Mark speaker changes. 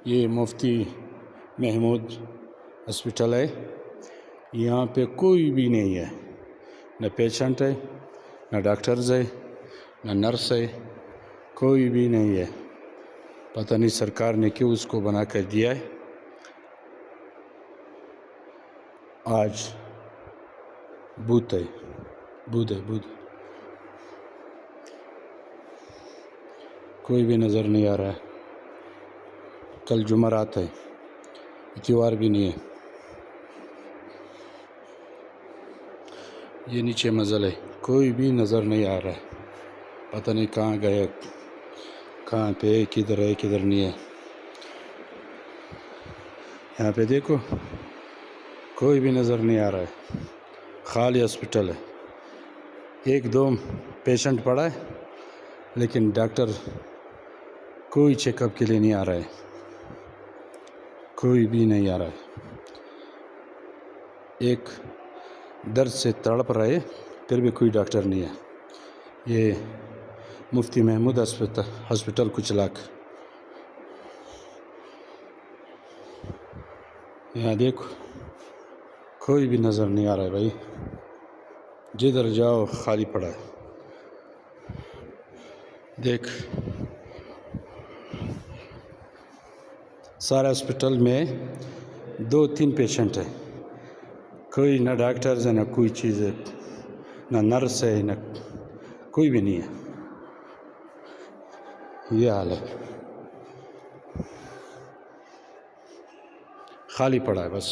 Speaker 1: یہ مفتی محمود ہاسپٹل ہے. یہاں پہ کوئی بھی نہیں ہے، نہ پیشنٹ ہے، نہ ڈاکٹرز ہے، نہ نرس ہے، کوئی بھی نہیں ہے. پتہ نہیں سرکار نے کیوں اس کو بنا کر دیا ہے. آج بدھ ہے، کوئی بھی نظر نہیں آ رہا ہے. کل جمعرات ہے، اتوار بھی نہیں ہے. یہ نیچے منزل ہے، کوئی بھی نظر نہیں آ رہا ہے. پتہ نہیں کہاں گئے، کہاں پہ کدھر ہے کدھر نہیں ہے. یہاں پہ دیکھو کوئی بھی نظر نہیں آ رہا ہے. خالی ہاسپٹل ہے. ایک دو پیشنٹ پڑا ہے لیکن ڈاکٹر کوئی چیک اپ کے لیے نہیں آ رہا ہے. کوئی بھی نہیں آ رہا ہے. ایک درد سے تڑپ رہے پھر بھی کوئی ڈاکٹر نہیں ہے. یہ مفتی محمود ہاسپٹل کچلاک. یہاں دیکھو کوئی بھی نظر نہیں آ رہا ہے بھائی. جدھر جاؤ خالی پڑا ہے. دیکھ سارے ہاسپٹل میں 2-3 پیشنٹ ہیں. کوئی نہ ڈاکٹرز ہے، نہ کوئی چیز ہے، نہ نرس ہے، نہ کوئی بھی نہیں ہے. یہ حال ہے، خالی پڑا ہے بس.